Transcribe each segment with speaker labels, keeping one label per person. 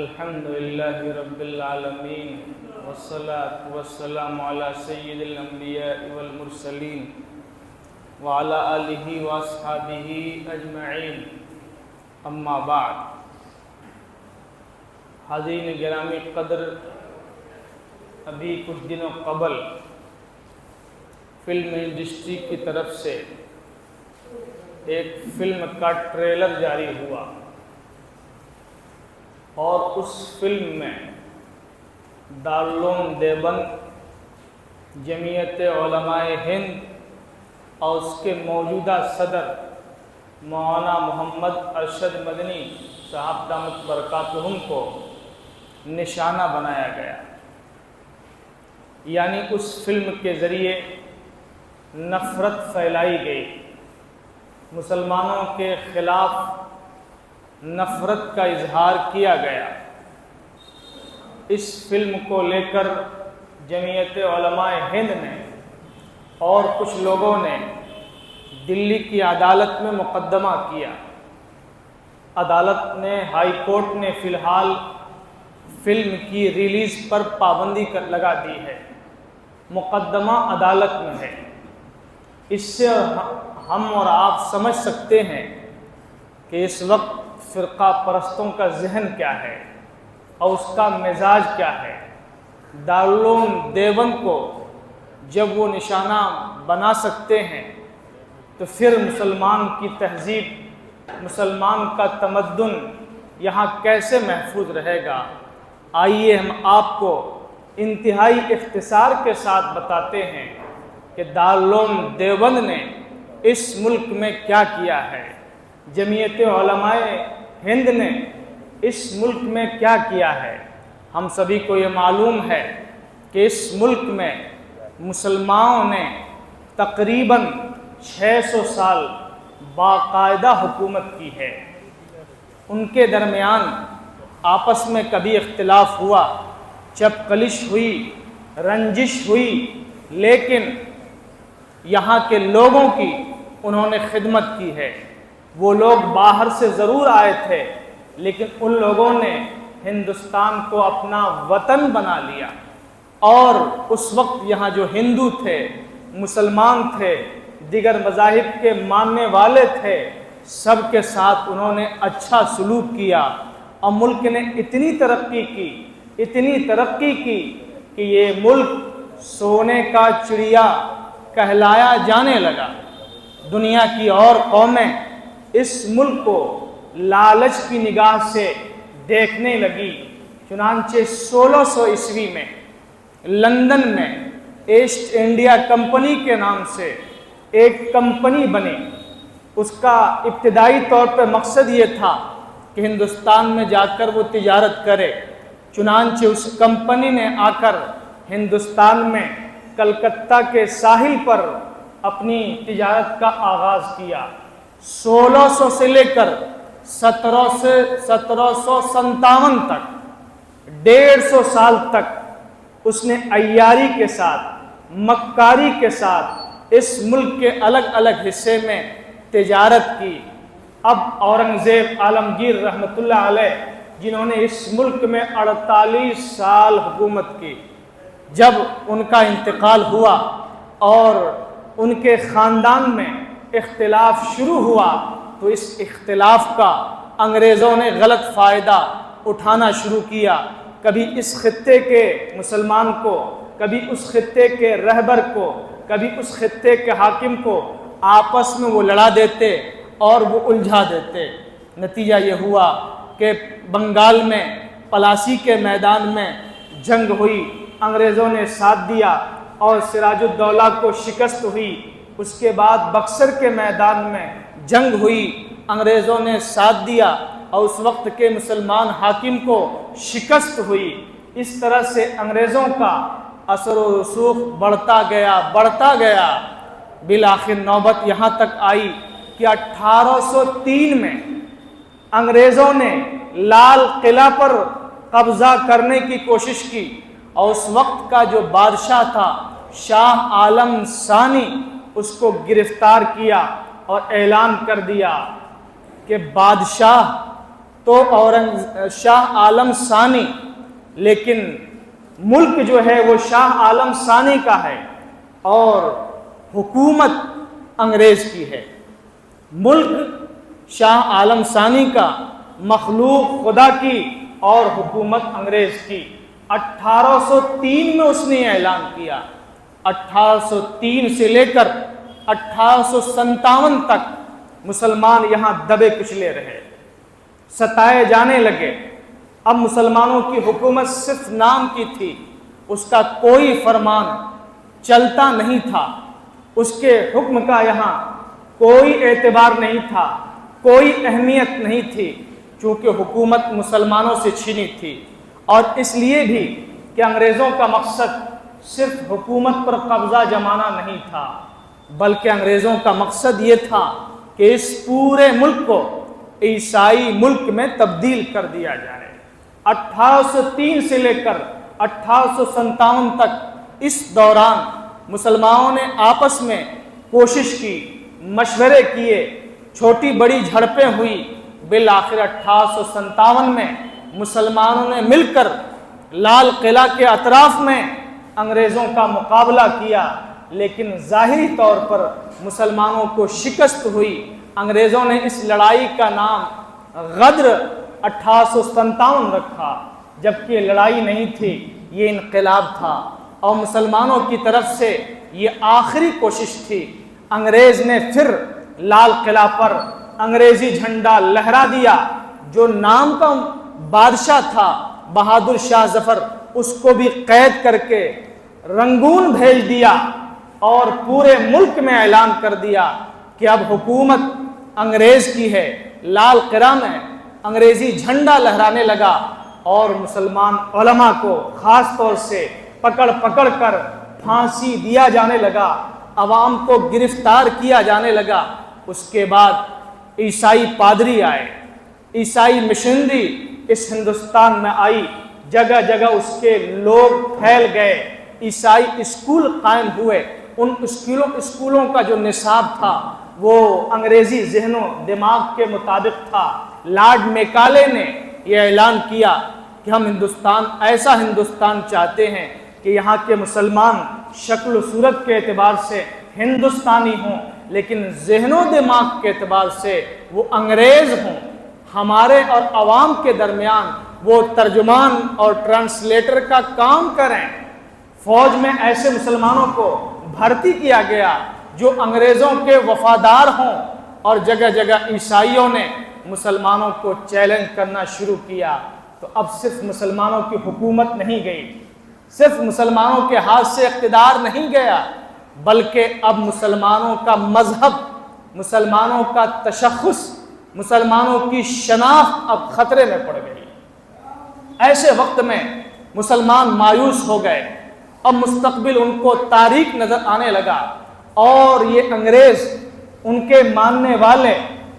Speaker 1: الحمد لله رب العالمين والصلاة والسلام على سيد الأنبياء والمرسلين وعلى آله وأصحابه أجمعين اما بعد. حاضرین گرامی قدر، ابھی کچھ دنوں قبل فلم انڈسٹری کی طرف سے ایک فلم کا ٹریلر جاری ہوا اور اس فلم میں دارالعلوم دیوبند، جمعیت علماء ہند اور اس کے موجودہ صدر مولانا محمد ارشد مدنی صاحب دامت برکاتہم کو نشانہ بنایا گیا. یعنی اس فلم کے ذریعے نفرت پھیلائی گئی، مسلمانوں کے خلاف نفرت کا اظہار کیا گیا. اس فلم کو لے کر جمعیت علماء ہند نے اور کچھ لوگوں نے دلی کی عدالت میں مقدمہ کیا. عدالت نے، ہائی کورٹ نے فی الحال فلم کی ریلیز پر پابندی لگا دی ہے. مقدمہ عدالت میں ہے. اس سے ہم اور آپ سمجھ سکتے ہیں کہ اس وقت فرقہ پرستوں کا ذہن کیا ہے اور اس کا مزاج کیا ہے. دارالعلوم دیوبند کو جب وہ نشانہ بنا سکتے ہیں تو پھر مسلمان کی تہذیب، مسلمان کا تمدن یہاں کیسے محفوظ رہے گا؟ آئیے ہم آپ کو انتہائی اختصار کے ساتھ بتاتے ہیں کہ دارالعلوم دیوبند نے اس ملک میں کیا کیا ہے، جمعیت علماء ہند نے اس ملک میں کیا کیا ہے. ہم سبھی کو یہ معلوم ہے کہ اس ملک میں مسلمانوں نے تقریباً 600 سال باقاعدہ حکومت کی ہے. ان کے درمیان آپس میں کبھی اختلاف ہوا، چپقلش ہوئی، رنجش ہوئی، لیکن یہاں کے لوگوں کی انہوں نے خدمت کی ہے. وہ لوگ باہر سے ضرور آئے تھے لیکن ان لوگوں نے ہندوستان کو اپنا وطن بنا لیا. اور اس وقت یہاں جو ہندو تھے، مسلمان تھے، دیگر مذاہب کے ماننے والے تھے، سب کے ساتھ انہوں نے اچھا سلوک کیا اور ملک نے اتنی ترقی کی کہ یہ ملک سونے کا چڑیا کہلایا جانے لگا. دنیا کی اور قومیں اس ملک کو لالچ کی نگاہ سے دیکھنے لگی. چنانچہ 1600 عیسوی میں لندن میں ایسٹ انڈیا کمپنی کے نام سے ایک کمپنی بنی. اس کا ابتدائی طور پر مقصد یہ تھا کہ ہندوستان میں جا کر وہ تجارت کرے. چنانچہ اس کمپنی نے آ کر ہندوستان میں کلکتہ کے ساحل پر اپنی تجارت کا آغاز کیا. 1600 سے لے کر 1757 تک 150 سال تک اس نے عیاری کے ساتھ، مکاری کے ساتھ اس ملک کے الگ الگ حصے میں تجارت کی. اب اورنگزیب عالمگیر رحمۃ اللہ علیہ، جنہوں نے اس ملک میں 48 سال حکومت کی، جب ان کا انتقال ہوا اور ان کے خاندان میں اختلاف شروع ہوا تو اس اختلاف کا انگریزوں نے غلط فائدہ اٹھانا شروع کیا. کبھی اس خطے کے مسلمان کو، کبھی اس خطے کے رہبر کو، کبھی اس خطے کے حاکم کو آپس میں وہ لڑا دیتے اور وہ الجھا دیتے. نتیجہ یہ ہوا کہ بنگال میں پلاسی کے میدان میں جنگ ہوئی، انگریزوں نے ساتھ دیا اور سراج الدولہ کو شکست ہوئی. اس کے بعد بکسر کے میدان میں جنگ ہوئی، انگریزوں نے ساتھ دیا اور اس وقت کے مسلمان حاکم کو شکست ہوئی. اس طرح سے انگریزوں کا اثر و رسوخ بڑھتا گیا. بالآخر نوبت یہاں تک آئی کہ 1803 میں انگریزوں نے لال قلعہ پر قبضہ کرنے کی کوشش کی اور اس وقت کا جو بادشاہ تھا شاہ عالم ثانی، اس کو گرفتار کیا اور اعلان کر دیا کہ بادشاہ تو تو شاہ عالم ثانی، لیکن ملک جو ہے وہ شاہ عالم ثانی کا ہے اور حکومت انگریز کی ہے۔ ملک شاہ عالم ثانی کا، مخلوق خدا کی اور حکومت انگریز کی۔ 1803 میں اس نے اعلان کیا۔ 1803 سے لے کر 1857 تک مسلمان یہاں دبے کچلے رہے، ستائے جانے لگے۔ اب مسلمانوں کی حکومت صرف نام کی تھی، اس کا کوئی فرمان چلتا نہیں تھا، اس کے حکم کا یہاں کوئی اعتبار نہیں تھا، کوئی اہمیت نہیں تھی، چونکہ حکومت مسلمانوں سے چھینی تھی۔ اور اس لیے بھی کہ انگریزوں کا مقصد صرف حکومت پر قبضہ جمانا نہیں تھا، بلکہ انگریزوں کا مقصد یہ تھا کہ اس پورے ملک کو عیسائی ملک میں تبدیل کر دیا جائے۔ 1803 سے لے کر 1857 تک اس دوران مسلمانوں نے آپس میں کوشش کی، مشورے کیے، چھوٹی بڑی جھڑپیں ہوئی۔ بالآخر 1857 میں مسلمانوں نے مل کر لال قلعہ کے اطراف میں انگریزوں کا مقابلہ کیا، لیکن ظاہری طور پر مسلمانوں کو شکست ہوئی۔ انگریزوں نے اس لڑائی کا نام غدر 1857 رکھا، جبکہ لڑائی نہیں تھی، یہ انقلاب تھا، اور مسلمانوں کی طرف سے یہ آخری کوشش تھی۔ انگریز نے پھر لال قلعہ پر انگریزی جھنڈا لہرا دیا۔ جو نام کا بادشاہ تھا بہادر شاہ ظفر، اس کو بھی قید کر کے رنگون بھیج دیا اور پورے ملک میں اعلان کر دیا کہ اب حکومت انگریز کی ہے۔ لال قلعہ میں انگریزی جھنڈا لہرانے لگا اور مسلمان علماء کو خاص طور سے پکڑ پکڑ کر پھانسی دیا جانے لگا، عوام کو گرفتار کیا جانے لگا۔ اس کے بعد عیسائی پادری آئے، عیسائی مشنری اس ہندوستان میں آئی، جگہ جگہ اس کے لوگ پھیل گئے، عیسائی اسکول قائم ہوئے۔ ان اسکولوں کا جو نصاب تھا وہ انگریزی ذہن و دماغ کے مطابق تھا۔ لارڈ میکالے نے یہ اعلان کیا کہ ہم ایسا ہندوستان چاہتے ہیں کہ یہاں کے مسلمان شکل و صورت کے اعتبار سے ہندوستانی ہوں، لیکن ذہن و دماغ کے اعتبار سے وہ انگریز ہوں۔ ہمارے اور عوام کے درمیان وہ ترجمان اور ٹرانسلیٹر کا کام کریں۔ فوج میں ایسے مسلمانوں کو بھرتی کیا گیا جو انگریزوں کے وفادار ہوں، اور جگہ جگہ عیسائیوں نے مسلمانوں کو چیلنج کرنا شروع کیا۔ تو اب صرف مسلمانوں کی حکومت نہیں گئی، صرف مسلمانوں کے ہاتھ سے اقتدار نہیں گیا، بلکہ اب مسلمانوں کا مذہب، مسلمانوں کا تشخص، مسلمانوں کی شناخت اب خطرے میں پڑ گئی۔ ایسے وقت میں مسلمان مایوس ہو گئے، اب مستقبل ان کو تاریک نظر آنے لگا، اور یہ انگریز، ان کے ماننے والے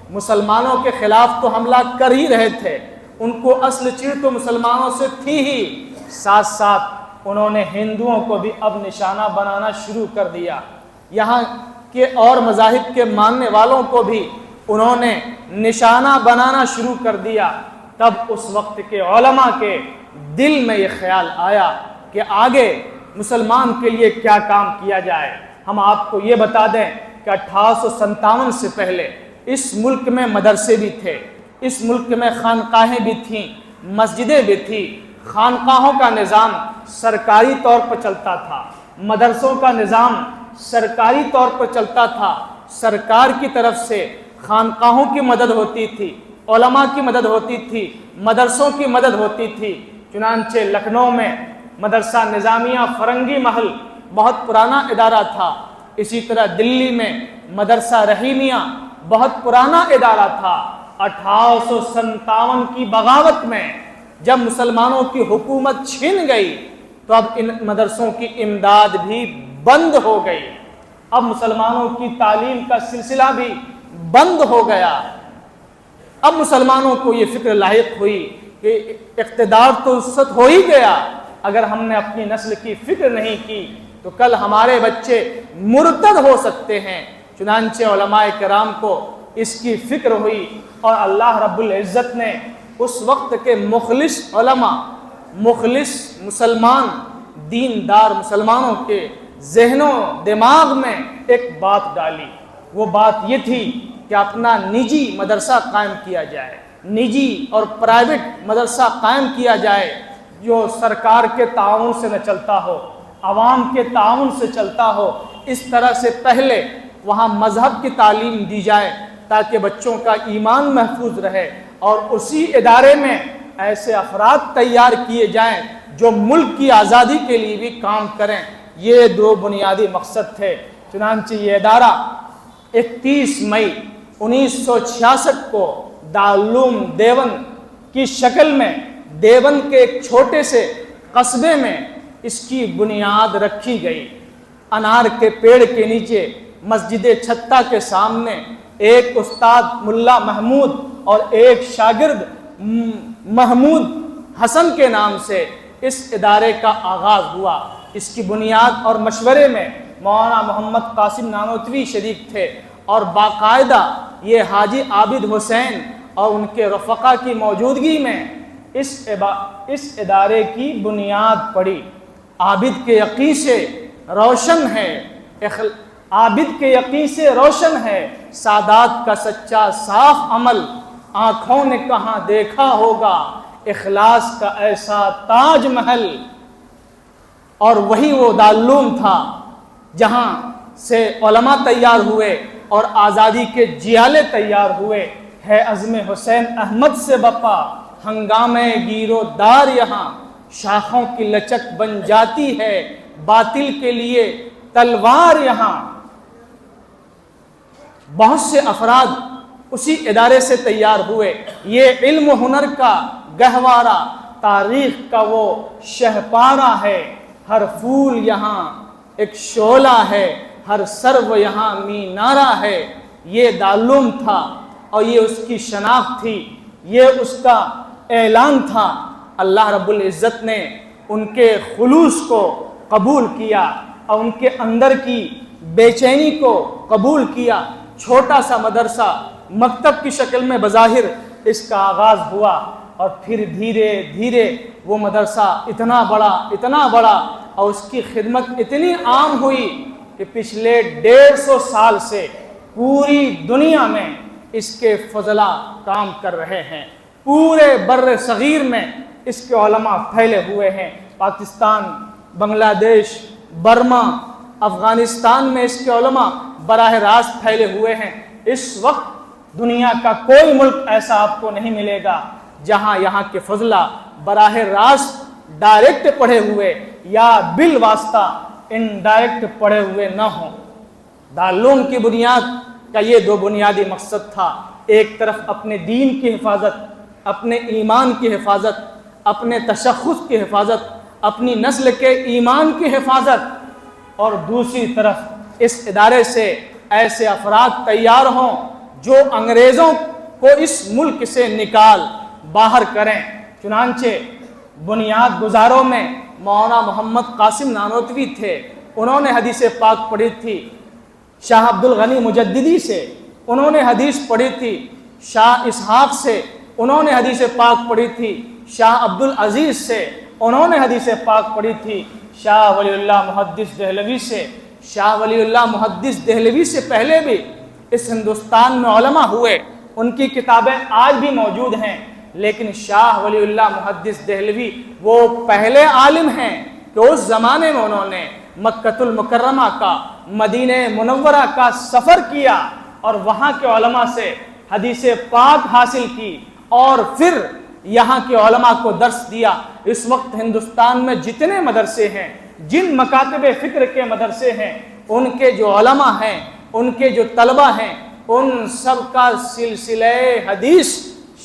Speaker 1: مسلمانوں کے خلاف تو حملہ کر ہی رہے تھے، ان کو اصل چیڑ تو مسلمانوں سے تھی ہی، ساتھ ساتھ انہوں نے ہندوؤں کو بھی اب نشانہ بنانا شروع کر دیا۔ یہاں کے اور مذاہب کے ماننے والوں کو بھی انہوں نے نشانہ بنانا شروع کر دیا۔ تب اس وقت کے علماء کے دل میں یہ خیال آیا کہ آگے مسلمان کے لیے کیا کام کیا جائے۔ ہم آپ کو یہ بتا دیں کہ 1857 سے پہلے اس ملک میں مدرسے بھی تھے، اس ملک میں خانقاہیں بھی تھیں، مسجدیں بھی تھیں۔ خانقاہوں کا نظام سرکاری طور پر چلتا تھا، مدرسوں کا نظام سرکاری طور پر چلتا تھا۔ سرکار کی طرف سے خانقاہوں کی مدد ہوتی تھی، علماء کی مدد ہوتی تھی، مدرسوں کی مدد ہوتی تھی۔ چنانچہ لکھنؤ میں مدرسہ نظامیہ فرنگی محل بہت پرانا ادارہ تھا، اسی طرح دلی میں مدرسہ رحیمیہ بہت پرانا ادارہ تھا۔ 1857 کی بغاوت میں جب مسلمانوں کی حکومت چھن گئی تو اب ان مدرسوں کی امداد بھی بند ہو گئی، اب مسلمانوں کی تعلیم کا سلسلہ بھی بند ہو گیا۔ اب مسلمانوں کو یہ فکر لاحق ہوئی کہ اقتدار تو وسعت ہو ہی گیا، اگر ہم نے اپنی نسل کی فکر نہیں کی تو کل ہمارے بچے مرتد ہو سکتے ہیں۔ چنانچہ علماء کرام کو اس کی فکر ہوئی، اور اللہ رب العزت نے اس وقت کے مخلص علماء، مخلص مسلمان، دیندار مسلمانوں کے ذہنوں دماغ میں ایک بات ڈالی۔ وہ بات یہ تھی کہ اپنا نجی مدرسہ قائم کیا جائے، نجی اور پرائیویٹ مدرسہ قائم کیا جائے جو سرکار کے تعاون سے نہ چلتا ہو، عوام کے تعاون سے چلتا ہو۔ اس طرح سے پہلے وہاں مذہب کی تعلیم دی جائے تاکہ بچوں کا ایمان محفوظ رہے، اور اسی ادارے میں ایسے افراد تیار کیے جائیں جو ملک کی آزادی کے لیے بھی کام کریں۔ یہ دو بنیادی مقصد تھے۔ چنانچہ یہ ادارہ 31 مئی 1966 کو دارالعلوم دیوبند کی شکل میں دیوبند کے ایک چھوٹے سے قصبے میں اس کی بنیاد رکھی گئی۔ انار کے پیڑ کے نیچے مسجد چھتہ کے سامنے ایک استاد ملا محمود اور ایک شاگرد محمود حسن کے نام سے اس ادارے کا آغاز ہوا۔ اس کی بنیاد اور مشورے میں مولانا محمد قاسم نانوتوی شریک تھے، اور باقاعدہ یہ حاجی عابد حسین اور ان کے رفقا کی موجودگی میں اس ادارے کی بنیاد پڑی۔ عابد کے یقین سے روشن ہے، عابد کے یقین سے روشن ہے سادات کا سچا صاف عمل، آنکھوں نے کہاں دیکھا ہوگا اخلاص کا ایسا تاج محل۔ اور وہی وہ دارالعلوم تھا جہاں سے علماء تیار ہوئے اور آزادی کے جیالے تیار ہوئے۔ ہے عزم حسین احمد سے بپا ہنگامے گیر و دار، یہاں شاخوں کی لچک بن جاتی ہے باطل کے لیے تلوار۔ یہاں بہت سے افراد اسی ادارے سے تیار ہوئے۔ یہ علم و ہنر کا گہوارہ، تاریخ کا وہ شہپارہ ہے، ہر پھول یہاں ایک شعلہ ہے، ہر سرو یہاں مینارہ ہے۔ یہ دارالعلوم تھا اور یہ اس کی شناخت تھی، یہ اس کا اعلان تھا۔ اللہ رب العزت نے ان کے خلوص کو قبول کیا اور ان کے اندر کی بے چینی کو قبول کیا۔ چھوٹا سا مدرسہ مکتب کی شکل میں بظاہر اس کا آغاز ہوا، اور پھر دھیرے دھیرے وہ مدرسہ اتنا بڑا اور اس کی خدمت اتنی عام ہوئی کہ پچھلے 150 سال سے پوری دنیا میں اس کے فضلاء کام کر رہے ہیں۔ پورے بر صغیر میں اس کے علماء پھیلے ہوئے ہیں۔ پاکستان، بنگلہ دیش، برما، افغانستان میں اس کے علماء براہ راست پھیلے ہوئے ہیں۔ اس وقت دنیا کا کوئی ملک ایسا آپ کو نہیں ملے گا جہاں یہاں کے فضلاء براہ راست ڈائریکٹ پڑھے ہوئے یا بالواسطہ انڈائریکٹ پڑھے ہوئے نہ ہوں۔ دارالعلوم کی بنیاد کا یہ دو بنیادی مقصد تھا۔ ایک طرف اپنے دین کی حفاظت، اپنے ایمان کی حفاظت، اپنے تشخص کی حفاظت، اپنی نسل کے ایمان کی حفاظت، اور دوسری طرف اس ادارے سے ایسے افراد تیار ہوں جو انگریزوں کو اس ملک سے نکال باہر کریں۔ چنانچہ بنیاد گزاروں میں مولانا محمد قاسم نانوتوی تھے۔ انہوں نے حدیث پاک پڑھی تھی شاہ عبد الغنی مجددی سے، انہوں نے حدیث پڑھی تھی شاہ اسحاق سے، انہوں نے حدیث پاک پڑھی تھی شاہ عبد العزیز سے، انہوں نے حدیث پاک پڑھی تھی شاہ ولی اللہ محدث دہلوی سے۔ شاہ ولی اللہ محدث دہلوی سے پہلے بھی اس ہندوستان میں علماء ہوئے، ان کی کتابیں آج بھی موجود ہیں، لیکن شاہ ولی اللہ محدث دہلوی وہ پہلے عالم ہیں کہ اس زمانے میں انہوں نے مکۃ المکرمہ کا، مدینہ منورہ کا سفر کیا اور وہاں کے علماء سے حدیث پاک حاصل کی، اور پھر یہاں کے علماء کو درس دیا۔ اس وقت ہندوستان میں جتنے مدرسے ہیں، جن مکاتب فکر کے مدرسے ہیں، ان کے جو علماء ہیں، ان کے جو طلبہ ہیں، ان سب کا سلسلہ حدیث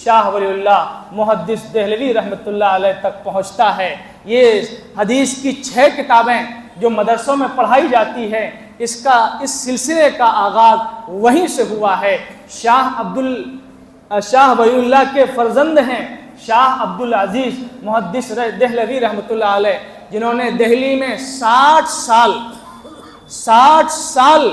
Speaker 1: شاہ ولی اللہ محدث دہلوی رحمۃ اللہ علیہ تک پہنچتا ہے۔ یہ حدیث کی 6 کتابیں جو مدرسوں میں پڑھائی جاتی ہے، اس سلسلے کا آغاز وہیں سے ہوا ہے۔ شاہ ولی اللہ کے فرزند ہیں شاہ عبد العزیز محدث دہلوی رحمۃ اللہ علیہ، جنہوں نے دہلی میں 60 سال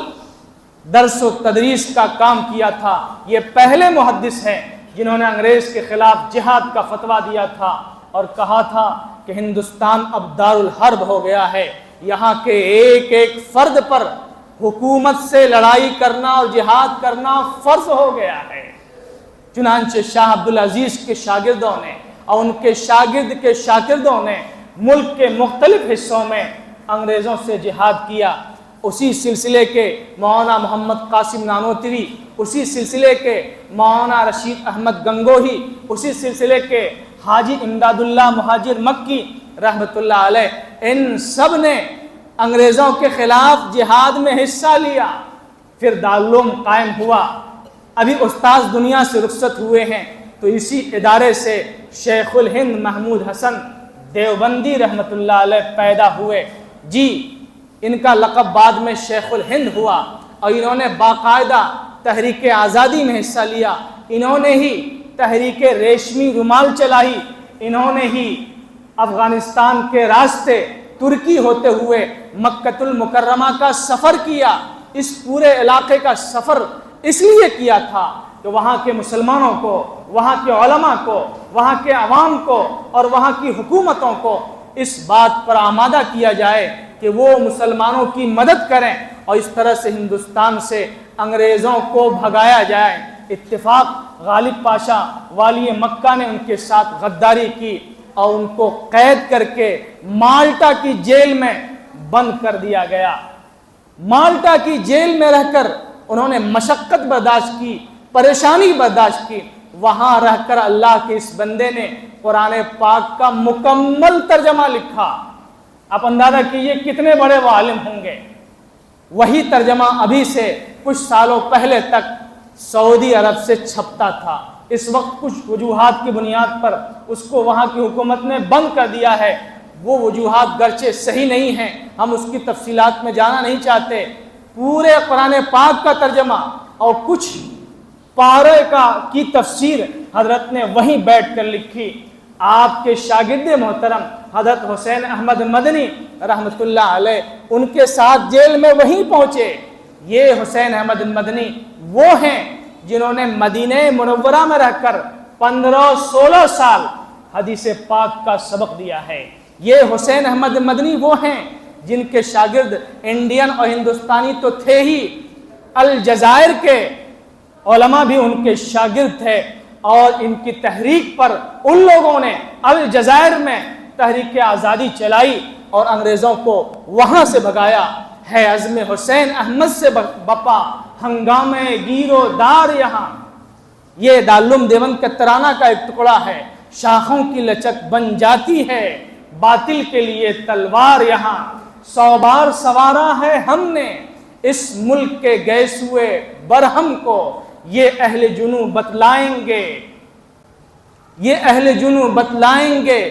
Speaker 1: درس و تدریس کا کام کیا تھا۔ یہ پہلے محدث ہیں جنہوں نے انگریز کے خلاف جہاد کا فتویٰ دیا تھا اور کہا تھا کہ ہندوستان اب دارالحرب ہو گیا ہے، یہاں کے ایک ایک فرد پر حکومت سے لڑائی کرنا اور جہاد کرنا فرض ہو گیا ہے۔ چنانچہ شاہ عبدالعزیز کے شاگردوں نے اور ان کے شاگرد کے شاگردوں نے ملک کے مختلف حصوں میں انگریزوں سے جہاد کیا۔ اسی سلسلے کے مولانا محمد قاسم نانوتوی، اسی سلسلے کے مولانا رشید احمد گنگوہی، اسی سلسلے کے حاجی امداد اللہ مہاجر مکی رحمۃ اللہ علیہ، ان سب نے انگریزوں کے خلاف جہاد میں حصہ لیا۔ پھر دارالعلوم قائم ہوا۔ ابھی استاذ دنیا سے رخصت ہوئے ہیں تو اسی ادارے سے شیخ الہند محمود حسن دیوبندی رحمۃ اللہ علیہ پیدا ہوئے۔ جی، ان کا لقب بعد میں شیخ الہند ہوا اور انہوں نے باقاعدہ تحریک آزادی میں حصہ لیا۔ انہوں نے ہی تحریک ریشمی رومال چلائی، انہوں نے ہی افغانستان کے راستے ترکی ہوتے ہوئے مکۃ المکرمہ کا سفر کیا۔ اس پورے علاقے کا سفر اس لیے کیا تھا کہ وہاں کے مسلمانوں کو، وہاں کے علماء کو، وہاں کے عوام کو اور وہاں کی حکومتوں کو اس بات پر آمادہ کیا جائے کہ وہ مسلمانوں کی مدد کریں اور اس طرح سے ہندوستان سے انگریزوں کو بھگایا جائے۔ اتفاق غالب پاشا والی مکہ نے ان کے ساتھ غداری کی اور ان کو قید کر کے مالٹا کی جیل میں بند کر دیا گیا۔ مالٹا کی جیل میں رہ کر انہوں نے مشقت برداشت کی، پریشانی برداشت کی۔ وہاں رہ کر اللہ کے اس بندے نے قرآن پاک کا مکمل ترجمہ لکھا۔ آپ اندازہ کیجئے کتنے بڑے وہ عالم ہوں گے۔ وہی ترجمہ ابھی سے کچھ سالوں پہلے تک سعودی عرب سے چھپتا تھا۔ اس وقت کچھ وجوہات کی بنیاد پر اس کو وہاں کی حکومت نے بند کر دیا ہے۔ وہ وجوہات گرچہ صحیح نہیں ہیں، ہم اس کی تفصیلات میں جانا نہیں چاہتے۔ پورے قرآن پاک کا ترجمہ اور کچھ پارے کی تفسیر حضرت نے وہیں بیٹھ کر لکھی۔ آپ کے شاگرد محترم حضرت حسین احمد مدنی رحمۃ اللہ علیہ ان کے ساتھ جیل میں وہیں پہنچے۔ یہ حسین احمد مدنی وہ ہیں جنہوں نے مدینہ منورہ میں رہ کر 15-16 سال حدیث پاک کا سبق دیا ہے۔ یہ حسین احمد مدنی وہ ہیں جن کے شاگرد انڈین اور ہندوستانی تو تھے ہی، الجزائر کے علماء بھی ان کے شاگرد تھے اور ان کی تحریک پر ان لوگوں نے الجزائر میں تحریک آزادی چلائی اور انگریزوں کو وہاں سے بھگایا۔ ہے عزم حسین احمد سے بپا ہنگامے گیر و دار یہاں۔ یہ دارالعلوم دیوبند کا ترانہ کا ایک ٹکڑا ہے۔ شاخوں کی لچک بن جاتی ہے باطل کے لیے تلوار یہاں، 100 بار سوارا ہے ہم نے اس ملک کے گیسوئے برہم کو، یہ اہل جنوں بتلائیں گے، یہ اہل جنوں بتلائیں گے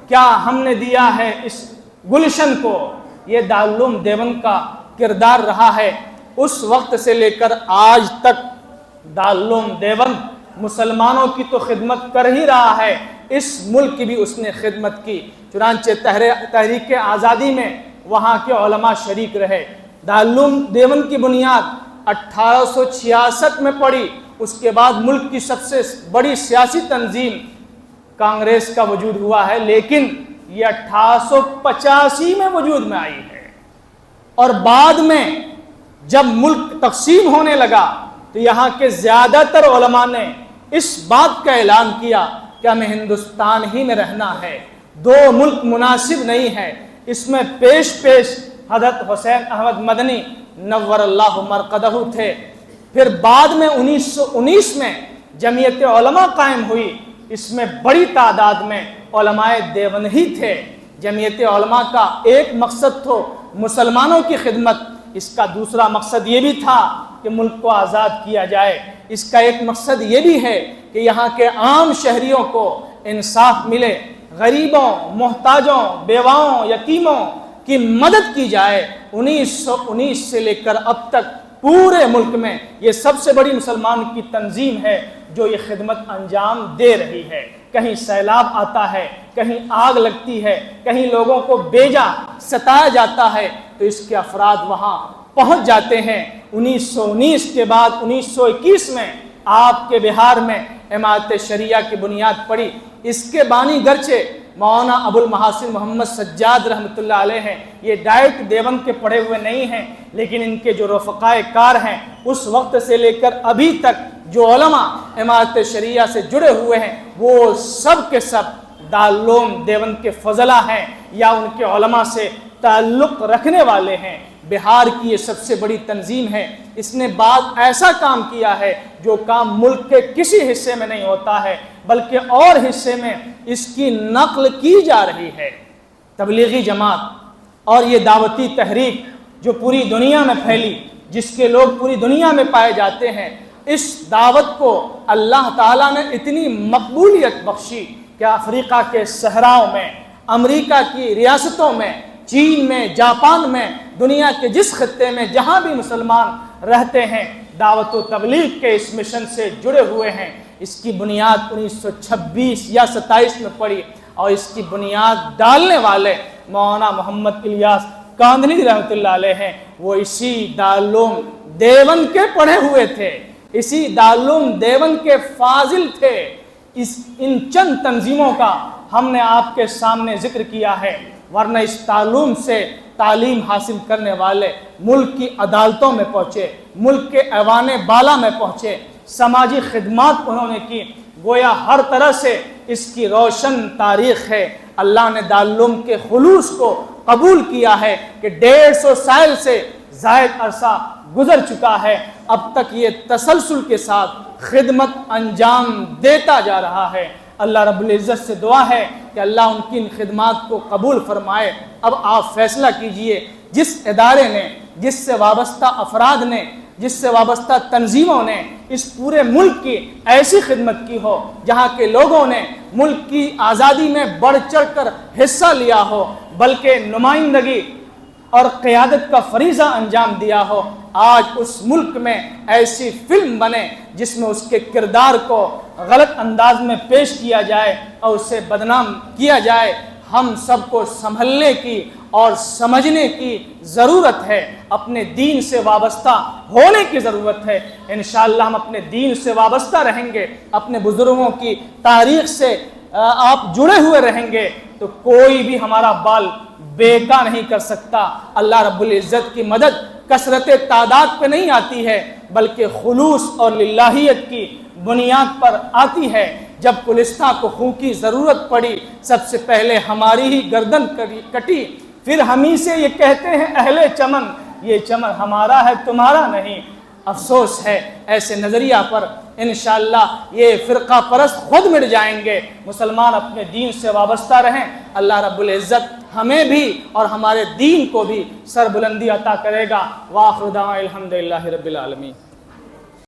Speaker 1: کیا ہم نے دیا ہے اس گلشن کو۔ یہ دارالعلوم دیوبند کا کردار رہا ہے۔ اس وقت سے لے کر آج تک دارالعلوم دیوبند مسلمانوں کی تو خدمت کر ہی رہا ہے، اس ملک کی بھی اس نے خدمت کی۔ چنانچہ تحریک آزادی میں وہاں کے علماء شریک رہے۔ دارالعلوم دیوبند کی بنیاد 1866 میں پڑی۔ اس کے بعد ملک کی سب سے بڑی سیاسی تنظیم کانگریس کا وجود ہوا ہے، لیکن یہ 1885 میں وجود میں آئی ہے۔ اور بعد میں جب ملک تقسیم ہونے لگا تو یہاں کے زیادہ تر علماء نے اس بات کا اعلان کیا کہ ہمیں ہندوستان ہی میں رہنا ہے، دو ملک مناسب نہیں ہے۔ اس میں پیش حضرت حسین احمد مدنی نور اللہ مرقدہ تھے۔ پھر بعد میں 1919 میں جمعیت علماء قائم ہوئی۔ اس میں بڑی تعداد میں علماء دیوبند ہی تھے۔ جمعیت علماء کا ایک مقصد تو مسلمانوں کی خدمت، اس کا دوسرا مقصد یہ بھی تھا کہ ملک کو آزاد کیا جائے۔ اس کا ایک مقصد یہ بھی ہے کہ یہاں کے عام شہریوں کو انصاف ملے، غریبوں، محتاجوں، بیواؤں، یتیموں کی مدد کی جائے۔ 1919 سے لے کر اب تک پورے ملک میں یہ سب سے بڑی مسلمان کی تنظیم ہے جو یہ خدمت انجام دے رہی ہے۔ کہیں سیلاب آتا ہے، کہیں آگ لگتی ہے، کہیں لوگوں کو بیجا ستایا جاتا ہے تو اس کے افراد وہاں پہنچ جاتے ہیں۔ 1919 کے بعد 1921 میں آپ کے بہار میں امارت شریعہ کی بنیاد پڑی۔ اس کے بانی گرچہ مولانا ابو المحاسن محمد سجاد رحمۃ اللہ علیہ ہیں، یہ ڈائریکٹ دیوبند کے پڑھے ہوئے نہیں ہیں، لیکن ان کے جو رفقائے کار ہیں اس وقت سے لے کر ابھی تک جو علماء امارت شریعہ سے جڑے ہوئے ہیں وہ سب کے سب دارالعلوم دیوبند کے فضلاء ہیں یا ان کے علماء سے تعلق رکھنے والے ہیں۔ بہار کی یہ سب سے بڑی تنظیم ہے، اس نے بعض ایسا کام کیا ہے جو کام ملک کے کسی حصے میں نہیں ہوتا ہے بلکہ اور حصے میں اس کی نقل کی جا رہی ہے۔ تبلیغی جماعت اور یہ دعوتی تحریک جو پوری دنیا میں پھیلی، جس کے لوگ پوری دنیا میں پائے جاتے ہیں، اس دعوت کو اللہ تعالیٰ نے اتنی مقبولیت بخشی کہ افریقہ کے صحراؤں میں، امریکہ کی ریاستوں میں، چین میں، جاپان میں، دنیا کے جس خطے میں جہاں بھی مسلمان رہتے ہیں دعوت و تبلیغ کے اس مشن سے جڑے ہوئے ہیں۔ اس کی بنیاد 1926 یا 27 میں پڑی اور اس کی بنیاد ڈالنے والے مولانا محمد الیاس کاندھلی رحمۃ اللہ علیہ ہیں۔ وہ اسی دارالعلوم دیوبند کے پڑھے ہوئے تھے، اسی دارالعلوم دیوبند کے فاضل تھے۔ ان چند تنظیموں کا ہم نے آپ کے سامنے ذکر کیا ہے، ورنہ اس تعلیم سے تعلیم حاصل کرنے والے ملک کی عدالتوں میں پہنچے، ملک کے ایوان بالا میں پہنچے، سماجی خدمات انہوں نے کی، گویا ہر طرح سے اس کی روشن تاریخ ہے۔ اللہ نے دارالعلوم کے خلوص کو قبول کیا ہے کہ 150 سال سے زائد عرصہ گزر چکا ہے، اب تک یہ تسلسل کے ساتھ خدمت انجام دیتا جا رہا ہے۔ اللہ رب العزت سے دعا ہے کہ اللہ ان کی ان خدمات کو قبول فرمائے۔ اب آپ فیصلہ کیجئے، جس ادارے نے، جس سے وابستہ افراد نے، جس سے وابستہ تنظیموں نے اس پورے ملک کی ایسی خدمت کی ہو جہاں کے لوگوں نے ملک کی آزادی میں بڑھ چڑھ کر حصہ لیا ہو، بلکہ نمائندگی اور قیادت کا فریضہ انجام دیا ہو، آج اس ملک میں ایسی فلم بنے جس میں اس کے کردار کو غلط انداز میں پیش کیا جائے اور اسے بدنام کیا جائے۔ ہم سب کو سنبھلنے کی اور سمجھنے کی ضرورت ہے، اپنے دین سے وابستہ ہونے کی ضرورت ہے۔ انشاءاللہ ہم اپنے دین سے وابستہ رہیں گے، اپنے بزرگوں کی تاریخ سے آپ جڑے ہوئے رہیں گے تو کوئی بھی ہمارا بال بیکا نہیں کر سکتا۔ اللہ رب العزت کی مدد کثرت تعداد پہ نہیں آتی ہے بلکہ خلوص اور للہیت کی بنیاد پر آتی ہے۔ جب گلستہ کو خون کی ضرورت پڑی سب سے پہلے ہماری ہی گردن کٹی، پھر ہم ہی سے یہ کہتے ہیں اہل چمن، یہ چمن ہمارا ہے تمہارا نہیں۔ افسوس ہے ایسے نظریہ پر انشاءاللہ یہ فرقہ پرست خود مٹ جائیں گے۔ مسلمان اپنے دین سے وابستہ رہیں، اللہ رب العزت ہمیں بھی اور ہمارے دین کو بھی سربلندی عطا کرے گا۔ وآخر دعوانا الحمدللہ رب العالمین۔